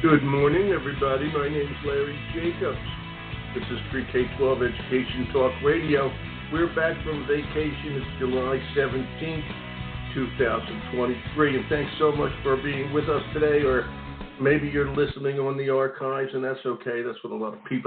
Good morning, everybody. My name is Larry Jacobs. This is K12 Education Talk Radio. We're back from vacation. It's July 17th, 2023. And thanks so much for being with us today. Or maybe you're listening on the archives, and that's okay. That's what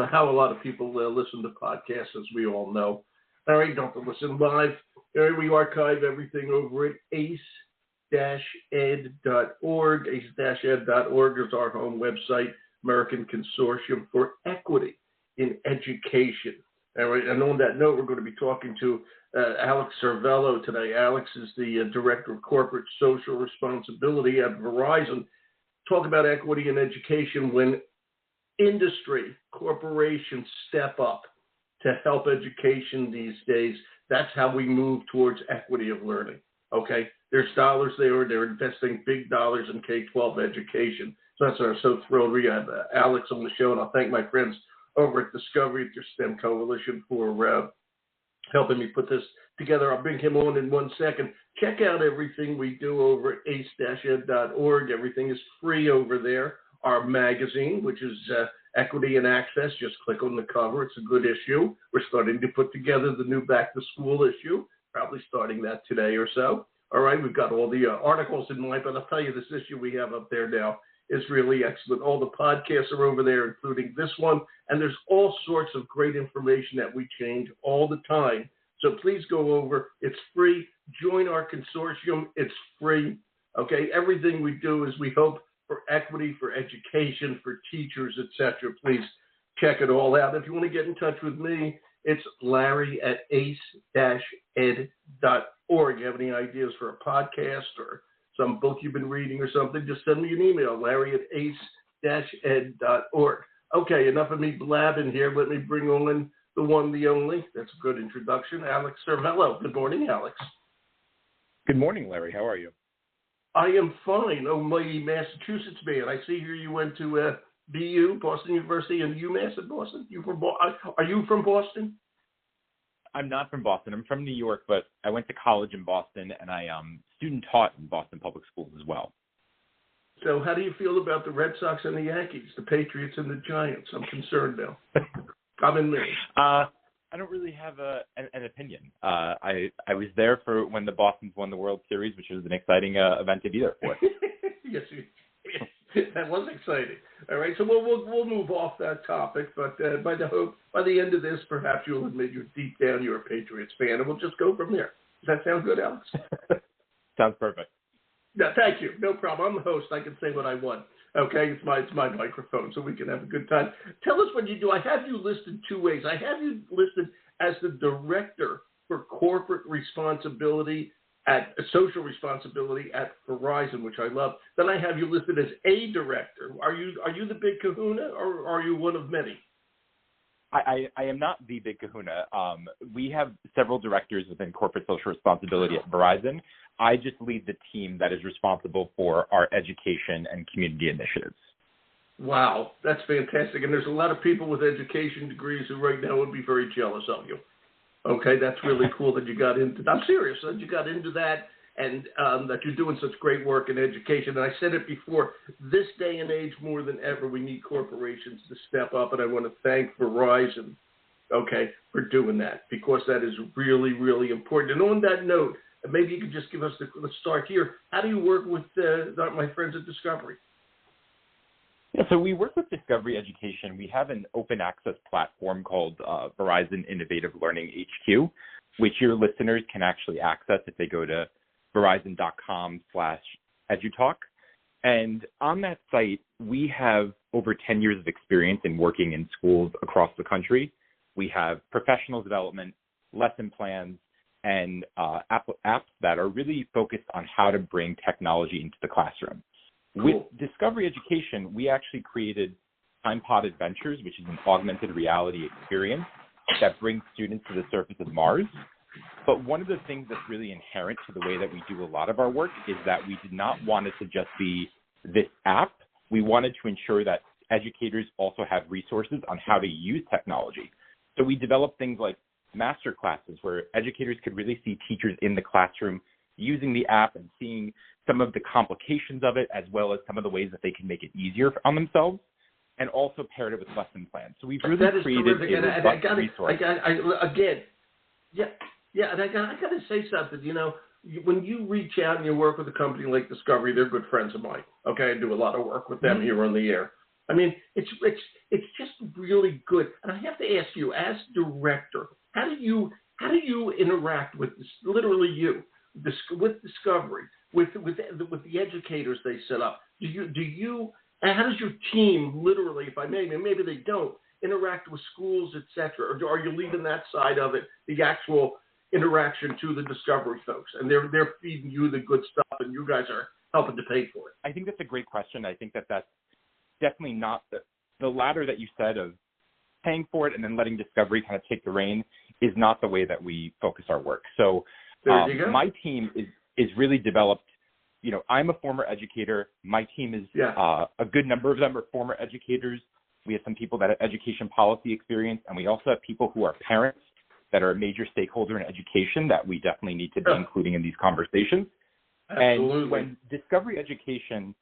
how a lot of people listen to podcasts, as we all know. All right, don't have to listen live. We archive everything over at ace-ed.org. ace-ed.org is our home website, American Consortium for Equity in Education. All right, and on that note, we're going to be talking to Alex Cervello today. Alex is the Director of Corporate Social Responsibility at Verizon. Talk about equity in education when industry, corporations step up to help education these days. That's how we move towards equity of learning, okay? There's dollars there. They're investing big dollars in K12 education. So that's why I'm so thrilled we have Alex on the show, and I'll thank my friends over at Discovery at their STEM Coalition for helping me put this together. I'll bring him on in 1 second. Check out everything we do over at ace-ed.org. Everything is free over there. Our magazine, which is Equity and Access, just click on the cover. It's a good issue. We're starting to put together the new back-to-school issue, probably starting that today or so. All right, we've got all the articles in mind, but I'll tell you, this issue we have up there now is really excellent. All the podcasts are over there, including this one, and there's all sorts of great information that we change all the time. So please go over. It's free. Join our consortium. It's free. Okay, everything we do is we hope for equity, for education, for teachers, etc. Please check it all out. If you want to get in touch with me, it's Larry at ace-ed.org. You have any ideas for a podcast or some book you've been reading or something, just send me an email, Larry at ace-ed.org. Okay, enough of me blabbing here. Let me bring on the one, the only. That's a good introduction, Alex Cervello. Good morning, Alex. Good morning, Larry. How are you? I am fine. Oh, my Massachusetts man. I see here you went to BU, Boston University, and UMass at Boston. Are you from Boston? I'm not from Boston. I'm from New York, but I went to college in Boston, and I student taught in Boston public schools as well. So how do you feel about the Red Sox and the Yankees, the Patriots and the Giants? I'm concerned now. I'm in there. I don't really have an opinion. I was there for when the Bostons won the World Series, which was an exciting event to be there for. Yes, that was exciting. All right, so we'll move off that topic, but by the end of this, perhaps you'll admit deep down you're a Patriots fan, and we'll just go from there. Does that sound good, Alex? Sounds perfect. Yeah, thank you. No problem. I'm the host. I can say what I want. Okay, it's my microphone, so we can have a good time. Tell us what you do. I have you listed two ways. I have you listed as the Director for Corporate Responsibility Social Responsibility at Verizon, which I love. Then I have you listed as a director. Are you the big kahuna, or are you one of many? I am not the big kahuna. We have several directors within corporate social responsibility at Verizon. I just lead the team that is responsible for our education and community initiatives. Wow, that's fantastic. And there's a lot of people with education degrees who right now would be very jealous of you. Okay, that's really cool that you got into that. I'm serious, that you got into that, and that you're doing such great work in education. And I said it before, this day and age more than ever, we need corporations to step up, and I want to thank Verizon, okay, for doing that, because that is really, really important. And on that note, maybe you could just give us the start here. How do you work with my friends at Discovery? Yeah, so we work with Discovery Education. We have an open access platform called Verizon Innovative Learning HQ, which your listeners can actually access if they go to verizon.com/edutalk. And on that site, we have over 10 years of experience in working in schools across the country. We have professional development, lesson plans, and apps that are really focused on how to bring technology into the classroom. Cool. With Discovery Education, we actually created Time-Pod Adventures, which is an augmented reality experience that brings students to the surface of Mars. But one of the things that's really inherent to the way that we do a lot of our work is that we did not want it to just be this app. We wanted to ensure that educators also have resources on how to use technology. So we developed things like master classes where educators could really see teachers in the classroom using the app and seeing some of the complications of it, as well as some of the ways that they can make it easier on themselves, and also paired it with lesson plans. So we've really created a robust resource. Again, and I got to say something. When you reach out and you work with a company like Discovery, they're good friends of mine. Okay, I do a lot of work with them here on the air. I mean, it's just really good. And I have to ask you, as director, how do you interact with literally you with Discovery, with the educators they set up? And how does your team literally, if I may, maybe they don't, interact with schools, etc., or are you leaving that side of it, the actual interaction, to the Discovery folks, and they're feeding you the good stuff, and you guys are helping to pay for it? I think that's a great question. I think that's definitely not the latter that you said of paying for it and then letting Discovery kind of take the reign is not the way that we focus our work. So my team is really developed. I'm a former educator. My team is a good number of them are former educators. We have some people that have education policy experience, and we also have people who are parents that are a major stakeholder in education that we definitely need to be including in these conversations. Absolutely. And when Discovery Education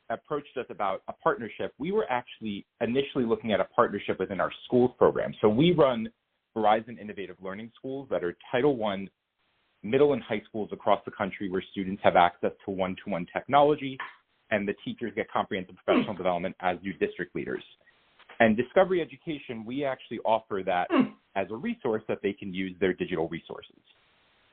approached us about a partnership, we were actually initially looking at a partnership within our schools program. So we run VERIZON Innovative Learning Schools that are Title I middle and high schools across the country, where students have access to one-to-one technology and the teachers get comprehensive professional development, as do district leaders. And Discovery Education, we actually offer that as a resource that they can use their digital resources.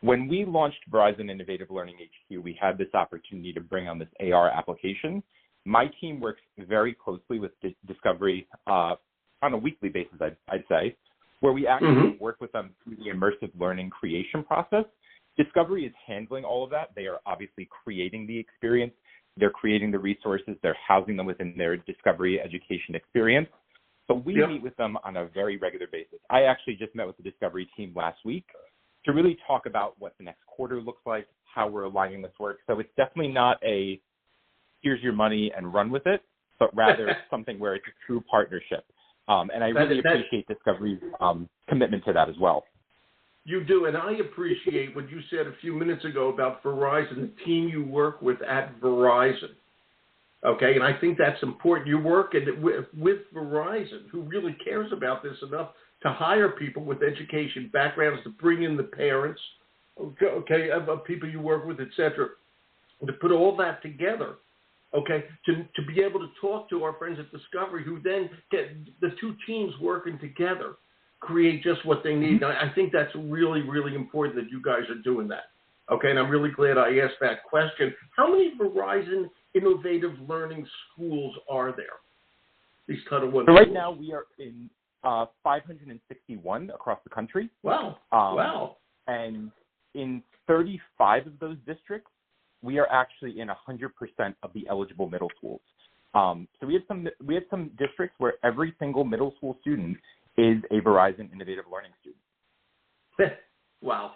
When we launched VERIZON Innovative Learning HQ, we had this opportunity to bring on this AR application. My team works very closely with Discovery on a weekly basis, I'd say, where we actually work with them through the immersive learning creation process. Discovery is handling all of that. They are obviously creating the experience. They're creating the resources. They're housing them within their Discovery education experience. So we meet with them on a very regular basis. I actually just met with the Discovery team last week to really talk about what the next quarter looks like, how we're aligning this work. So it's definitely not a here's your money and run with it, but rather something where it's a true partnership. And I really appreciate Discovery's commitment to that as well. You do, and I appreciate what you said a few minutes ago about Verizon, the team you work with at Verizon. Okay, and I think that's important. You work with Verizon, who really cares about this enough to hire people with education backgrounds, to bring in the parents, okay, of people you work with, etc., to put all that together, okay, to be able to talk to our friends at Discovery, who then get the two teams working together, create just what they need. I think that's really, really important that you guys are doing that. Okay, and I'm really glad I asked that question. How many Verizon Innovative Learning Schools are there? These Title I schools. So right now we are in 561 across the country. Wow. Wow. And in 35 of those districts, we are actually in 100% of the eligible middle schools. So we have some districts where every single middle school student is a Verizon Innovative Learning student. Wow.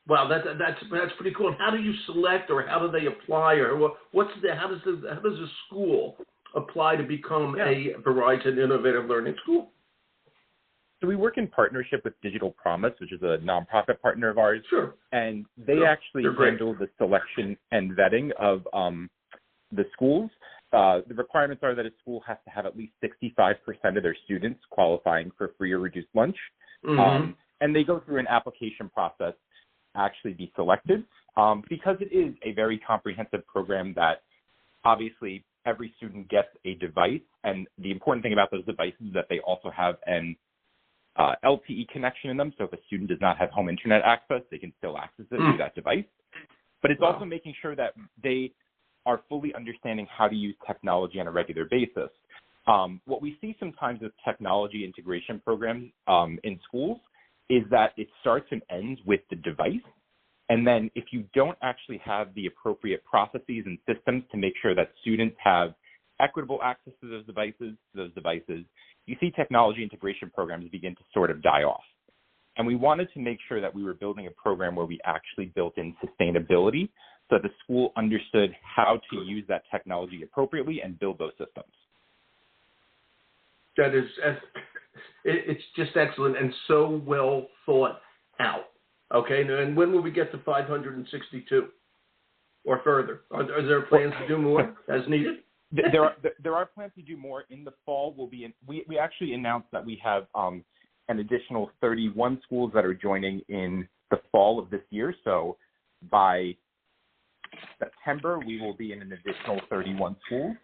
Wow, that's pretty cool. And how do you select, or how do they apply, or how does a school apply to become a Verizon Innovative Learning School? So we work in partnership with Digital Promise, which is a nonprofit partner of ours. Sure. And they actually handle the selection and vetting of the schools. The requirements are that a school has to have at least 65% of their students qualifying for free or reduced lunch. And they go through an application process to actually be selected, because it is a very comprehensive program that obviously every student gets a device. And the important thing about those devices is that they also have an LTE connection in them. So if a student does not have home internet access, they can still access it through that device. But it's also making sure that they are fully understanding how to use technology on a regular basis. What we see sometimes with technology integration programs in schools is that it starts and ends with the device. And then if you don't actually have the appropriate processes and systems to make sure that students have equitable access to those devices, you see technology integration programs begin to sort of die off. And we wanted to make sure that we were building a program where we actually built in sustainability so that the school understood how to use that technology appropriately and build those systems. It's just excellent and so well thought out. Okay, and when will we get to 562 or further? Are there plans to do more as needed? There are plans to do more. In the fall, we actually announced that we have an additional 31 schools that are joining in the fall of this year. So by September, we will be in an additional 31 schools.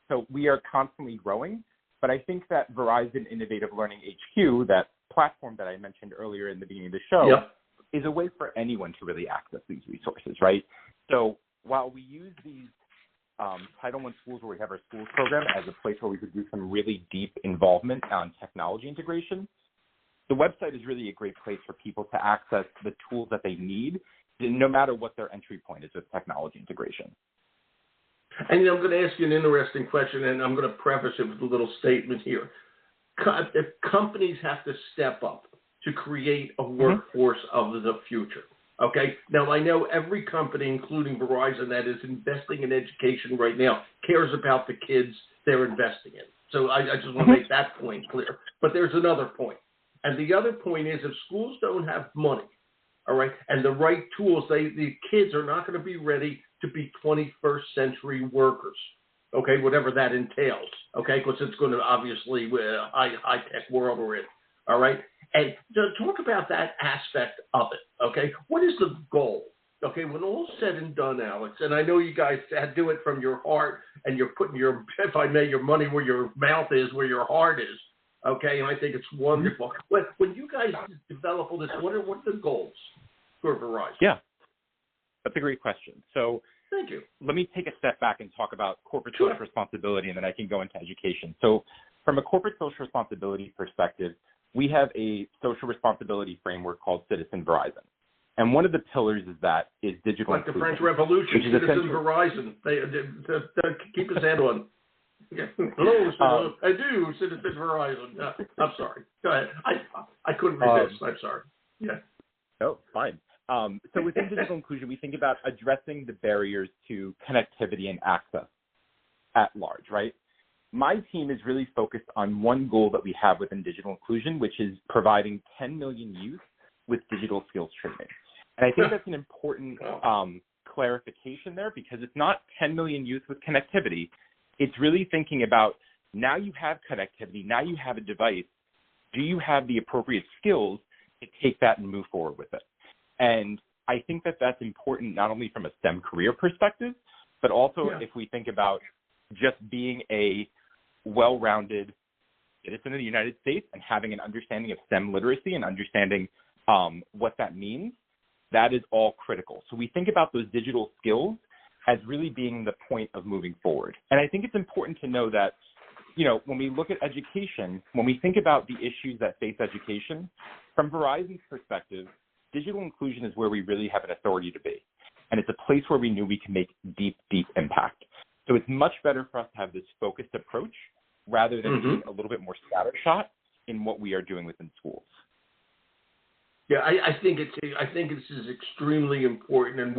So we are constantly growing. But I think that Verizon Innovative Learning HQ, that platform that I mentioned earlier in the beginning of the show, yep. is a way for anyone to really access these resources, right? So while we use these Title I schools where we have our schools program as a place where we could do some really deep involvement on technology integration, the website is really a great place for people to access the tools that they need, no matter what their entry point is with technology integration. And I'm going to ask you an interesting question, and I'm going to preface it with a little statement here. If companies have to step up to create a workforce of the future, okay? Now, I know every company, including Verizon, that is investing in education right now cares about the kids they're investing in. So I just want to make that point clear. But there's another point. And the other point is if schools don't have money, all right, and the right tools, the kids are not going to be ready to be 21st century workers, okay, whatever that entails, okay, because it's going to obviously high-tech world we're in, all right? And to talk about that aspect of it, okay, what is the goal? Okay, when all's said and done, Alex, and I know you guys do it from your heart and you're putting your, if I may, your money where your mouth is, where your heart is, okay, and I think it's wonderful. When you guys develop all this, what are the goals for Verizon? Yeah, that's a great question. So thank you. Let me take a step back and talk about corporate social responsibility, and then I can go into education. So from a corporate social responsibility perspective, we have a social responsibility framework called Citizen Verizon. And one of the pillars is digital like the French Revolution, Citizen Verizon. They keep his head on. Yeah. Hello, I do, Citizen Verizon. I'm sorry. Go ahead. I couldn't resist. I'm sorry. Yeah. No, fine. So within digital inclusion, we think about addressing the barriers to connectivity and access at large, right? My team is really focused on one goal that we have within digital inclusion, which is providing 10 million youth with digital skills training. And I think that's an important clarification there, because it's not 10 million youth with connectivity. It's really thinking about, now you have connectivity, now you have a device, do you have the appropriate skills to take that and move forward with it? And I think that that's important not only from a STEM career perspective, but also if we think about just being a well-rounded citizen of the United States and having an understanding of STEM literacy and understanding what that means, that is all critical. So we think about those digital skills as really being the point of moving forward. And I think it's important to know that, you know, when we look at education, when we think about the issues that face education, from Verizon's perspective, digital inclusion is where we really have an authority to be. And it's a place where we knew we can make deep, deep impact. So it's much better for us to have this focused approach rather than being a little bit more scattershot in what we are doing within schools. Yeah, I think this is extremely important and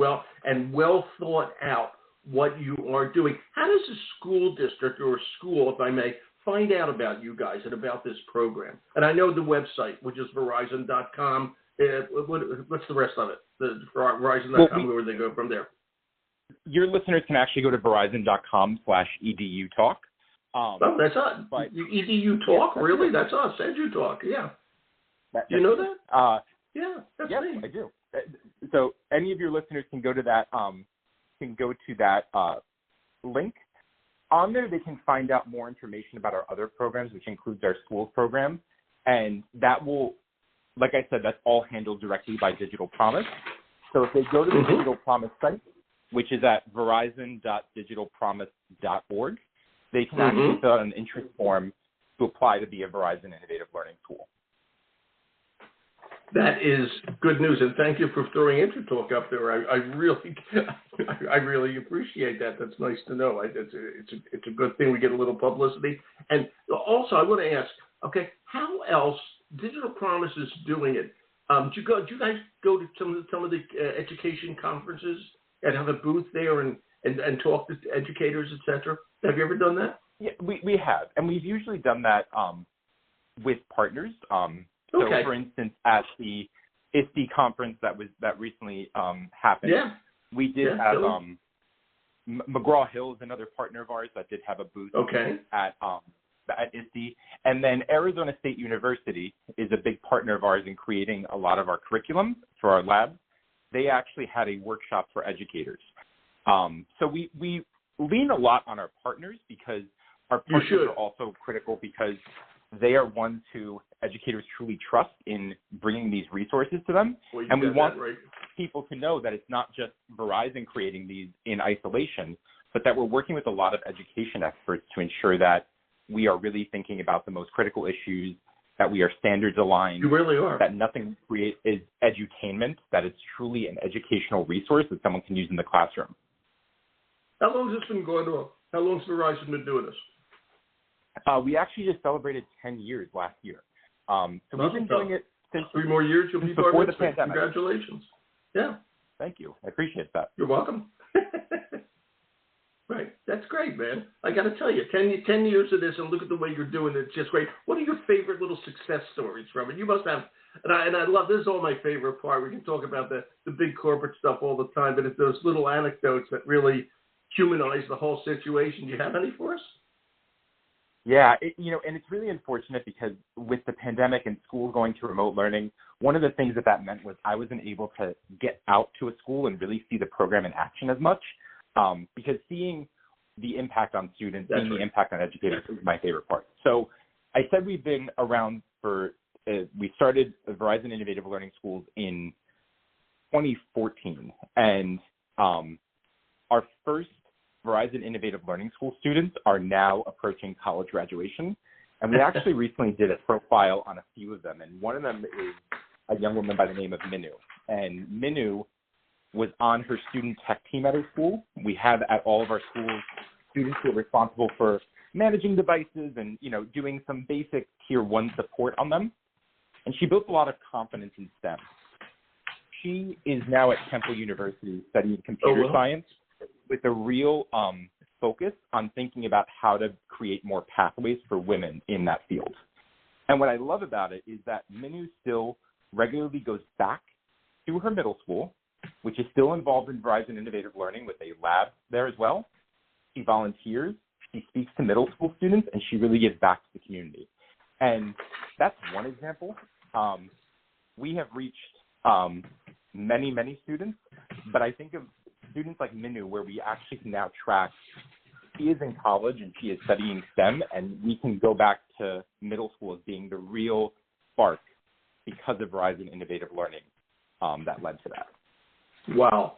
well thought out what you are doing. How does a school district or a school, if I may, find out about you guys and about this program? And I know the website, which is Verizon.com. What's the rest of it? Verizon.com, where they go from there? Your listeners can actually go to Verizon.com/EDU Talk. That's us. EDU Talk, really? That's us. Edu Talk, yeah. Do you know that? Yeah, that's me. I do. So any of your listeners can go to that. Link. On there, they can find out more information about our other programs, which includes our schools program, and that will, like I said, that's all handled directly by Digital Promise. So if they go to the Digital Promise site, which is at verizon.digitalpromise.org, they can actually fill out an interest form to apply to be a Verizon Innovative Learning Tool. That is good news, and thank you for throwing InterTalk up there. I really appreciate that. That's nice to know. It's a good thing we get a little publicity. And also, I want to ask, okay, how else Digital Promise is doing it? Do you guys go to some of the education conferences and have a booth there and talk to educators, etc.? Have you ever done that? Yeah, we have, and we've usually done that with partners. So, Okay. for instance, at the ISTE conference that recently happened, Yeah. we did Yeah, have totally. McGraw-Hill is another partner of ours that did have a booth Okay. at ISTE. And then Arizona State University is a big partner of ours in creating a lot of our curriculum for our labs. They actually had a workshop for educators. So we lean a lot on our partners because our partners are also critical because they are ones who educators truly trust in bringing these resources to them. Well, and we want people to know that it's not just Verizon creating these in isolation, but that we're working with a lot of education experts to ensure that we are really thinking about the most critical issues, that we are standards aligned. You really are. That nothing we create is edutainment, that it's truly an educational resource that someone can use in the classroom. How long has this been going on? How long has Verizon been doing this? We actually just celebrated 10 years last year. So we've been doing it since 3 more years. You'll be before the pandemic. Congratulations. Yeah. Thank you. I appreciate that. You're welcome. Right. That's great, man. I got to tell you, 10 years of this, and look at the way you're doing it. It's just great. What are your favorite little success stories from it? You must have, and I love, this is all my favorite part. We can talk about the big corporate stuff all the time, but it's those little anecdotes that really humanize the whole situation. Do you have any for us? Yeah, and it's really unfortunate because with the pandemic and schools going to remote learning, one of the things that meant was I wasn't able to get out to a school and really see the program in action as much, because seeing the impact on students, seeing the impact on educators is my favorite part. So I said we've been around we started Verizon Innovative Learning Schools in 2014, and our first Verizon Innovative Learning School students are now approaching college graduation. And we actually recently did a profile on a few of them. And one of them is a young woman by the name of Minu. And Minu was on her student tech team at her school. We have at all of our schools students who are responsible for managing devices and, doing some basic tier 1 support on them. And she built a lot of confidence in STEM. She is now at Temple University studying computer science, with a real focus on thinking about how to create more pathways for women in that field. And what I love about it is that Minu still regularly goes back to her middle school, which is still involved in Verizon Innovative Learning with a lab there as well. She volunteers, she speaks to middle school students, and she really gives back to the community. And that's one example. We have reached many, many students, but I think of students like Minu, where we actually can now track, she is in college and she is studying STEM, and we can go back to middle school as being the real spark because of Verizon Innovative Learning that led to that. Wow.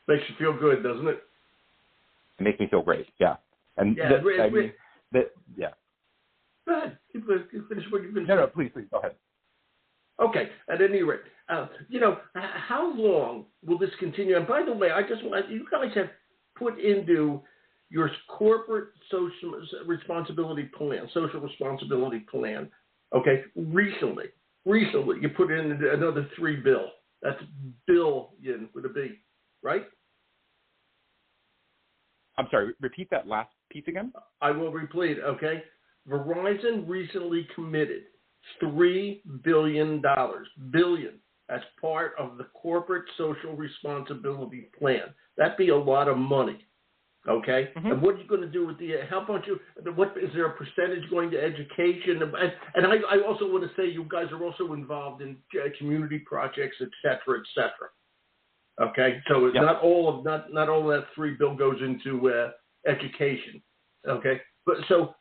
Makes you feel good, doesn't it? It makes me feel great, yeah. And yeah. Go ahead. You finish what you've been saying. No, please, go ahead. Okay. At any rate, how long will this continue? And by the way, I just want you guys have put into your corporate social responsibility plan. Okay, recently you put in another $3 billion. That's billion with a B, right? I'm sorry. Repeat that last piece again. I will repeat. Okay, Verizon recently committed $3 billion, as part of the corporate social responsibility plan. That'd be a lot of money, okay? Mm-hmm. And what are you going to do with what is there a percentage going to education? And I also want to say you guys are also involved in community projects, et cetera, et cetera. Okay, so it's not all of that $3 billion goes into education, okay? But so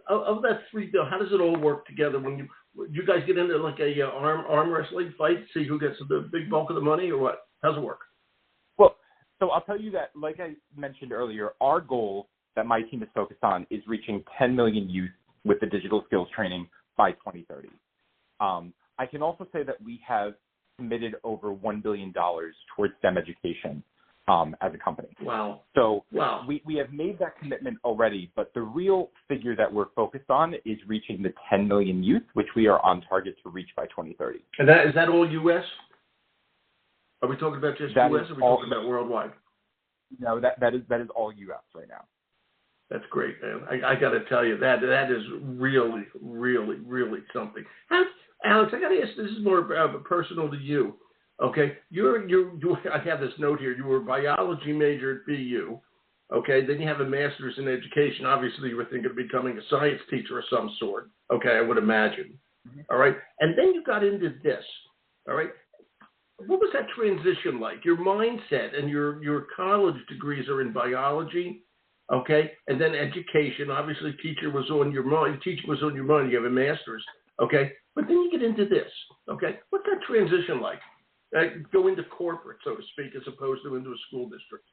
of that $3 billion, how does it all work together when you guys get into like a arm wrestling fight, see who gets the big bulk of the money, or what? How's it work? Well, so I'll tell you that, like I mentioned earlier, our goal that my team is focused on is reaching 10 million youth with the digital skills training by 2030. I can also say that we have committed over $1 billion towards STEM education as a company. Wow. So we have made that commitment already, but the real figure that we're focused on is reaching the 10 million youth, which we are on target to reach by 2030. And is that all U.S.? Are we talking about just U.S. or are we talking about worldwide? No, that is all U.S. right now. That's great, man. I got to tell you, that is really, really, really something. Alex, I got to ask, this is more personal to you. Okay, I have this note here. You were a biology major at BU. Okay, then you have a master's in education. Obviously, you were thinking of becoming a science teacher of some sort. Okay, I would imagine. All right, and then you got into this. All right, what was that transition like? Your mindset and your college degrees are in biology. Okay, and then education. Obviously, teaching was on your mind. You have a master's. Okay, but then you get into this. Okay, what's that transition like? Go into corporate, so to speak, as opposed to into a school district.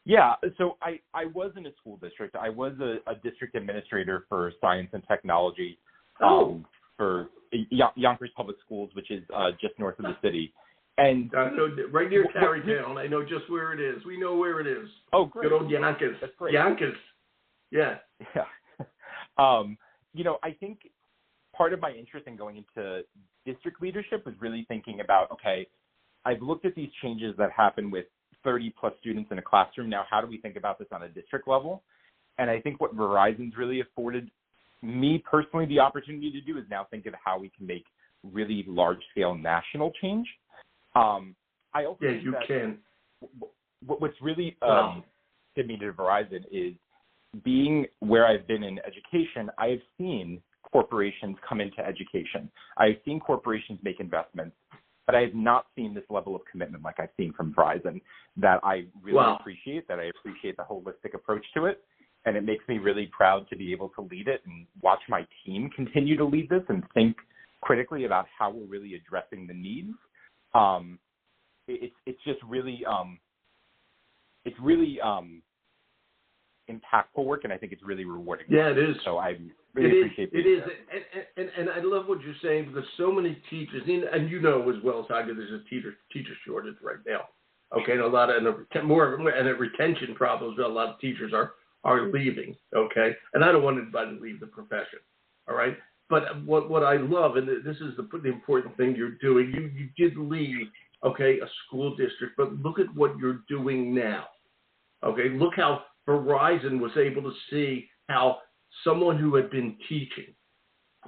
Yeah, so I was in a school district. I was a district administrator for science and technology for Yonkers Public Schools, which is just north of the city. And I know, right near Tarrytown. I know just where it is. We know where it is. Oh, great. Good old Yonkers. That's great. Yonkers. Yeah. Yeah. I think part of my interest in going into district leadership was really thinking about, okay, I've looked at these changes that happen with 30 plus students in a classroom. Now, how do we think about this on a district level? And I think what Verizon's really afforded me personally the opportunity to do is now think of how we can make really large scale national change. I also think you can. What's really to me to Verizon is being where I've been in education, I have seen corporations come into education. I've seen corporations make investments, but I have not seen this level of commitment like I've seen from Verizon that I really appreciate, that I appreciate the holistic approach to it. And it makes me really proud to be able to lead it and watch my team continue to lead this and think critically about how we're really addressing the needs. It's just really, impactful work, and I think it's really rewarding. Yeah, it is. So I really appreciate it. It is, and I love what you're saying because so many teachers, and you know as well as I do, there's a teacher shortage right now. Okay, and a lot of and retention problems. A lot of teachers are leaving. Okay, and I don't want anybody to leave the profession. All right, but what I love, and this is the important thing you're doing. You did leave. Okay, a school district, but look at what you're doing now. Okay, look how Verizon was able to see how someone who had been teaching,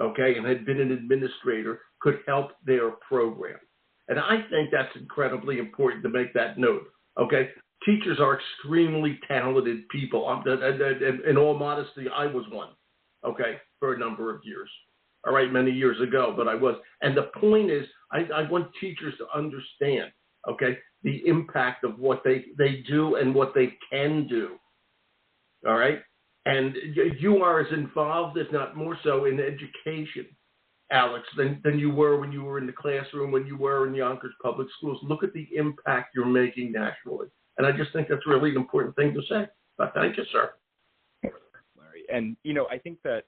okay, and had been an administrator could help their program. And I think that's incredibly important to make that note, okay? Teachers are extremely talented people. In all modesty, I was one, okay, for a number of years. All right, many years ago, but I was. And the point is, I want teachers to understand, okay, the impact of what they do and what they can do. All right? And you are as involved, if not more so, in education, Alex, than you were when you were in the classroom, when you were in Yonkers Public Schools. Look at the impact you're making nationally. And I just think that's really an important thing to say. But thank you, sir. Larry. And, I think that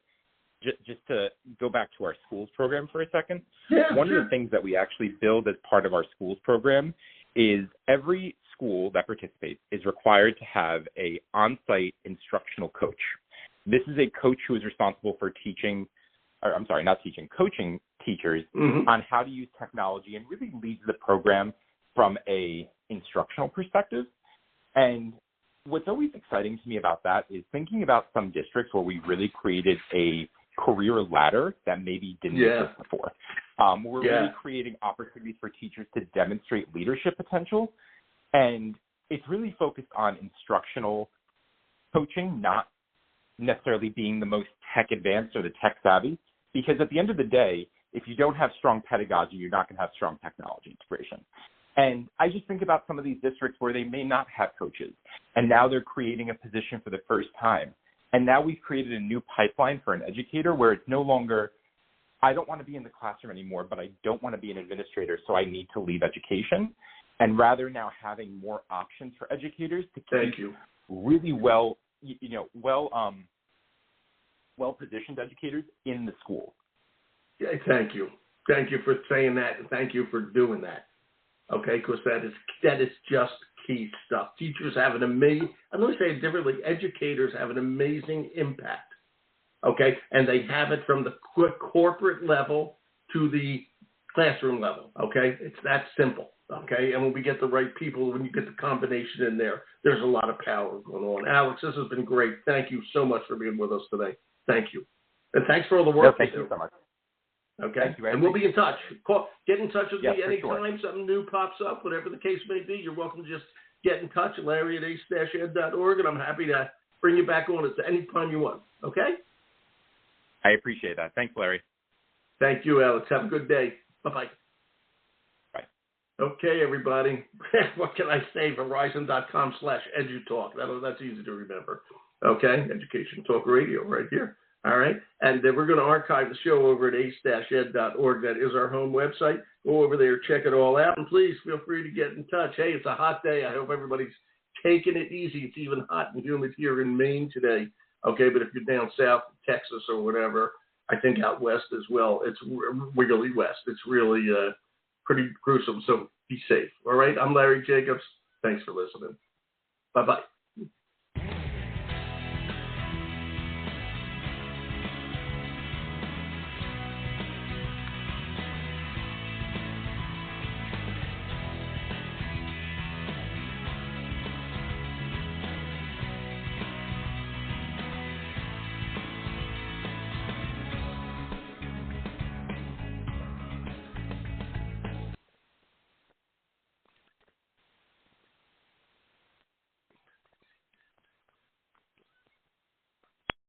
just to go back to our schools program for a second, one of the things that we actually build as part of our schools program is every school that participates is required to have a on-site instructional coach. This is a coach who is responsible for coaching teachers on how to use technology and really leads the program from a instructional perspective. And what's always exciting to me about that is thinking about some districts where we really created a career ladder that maybe didn't exist before. We're really creating opportunities for teachers to demonstrate leadership potential. And it's really focused on instructional coaching, not necessarily being the most tech advanced or the tech savvy, because at the end of the day, if you don't have strong pedagogy, you're not going to have strong technology integration. And I just think about some of these districts where they may not have coaches, and now they're creating a position for the first time. And now we've created a new pipeline for an educator where it's no longer, I don't want to be in the classroom anymore, but I don't want to be an administrator, so I need to leave education. And rather now having more options for educators to keep really well-positioned educators in the school. Yeah, thank you. Thank you for saying that, and thank you for doing that. Okay, because that is just key stuff. Teachers have an amazing, I'm going to say it differently, educators have an amazing impact, okay? And they have it from the corporate level to the classroom level, okay? It's that simple, okay? And when we get the right people, when you get the combination in there, there's a lot of power going on. Alex, this has been great. Thank you so much for being with us today. Thank you. And thanks for all the work. Thank you so much. Okay? Thank you. And we'll be in touch. Get in touch with me anytime something new pops up, whatever the case may be. You're welcome to just get in touch, Larry at ace-ed.org, and I'm happy to bring you back on at any time you want. Okay? I appreciate that. Thanks, Larry. Thank you, Alex. Have a good day. Bye-bye. Bye. Okay, everybody. What can I say? Verizon.com/edutalk. That's easy to remember. Okay? Education Talk Radio right here. All right? And we're going to archive the show over at ace-ed.org. That is our home website. Go over there, check it all out, and please feel free to get in touch. Hey, it's a hot day. I hope everybody's taking it easy. It's even hot and humid here in Maine today. Okay, but if you're down south, Texas or whatever, I think out west as well, it's wiggly west. It's really pretty gruesome, so be safe. All right? I'm Larry Jacobs. Thanks for listening. Bye-bye.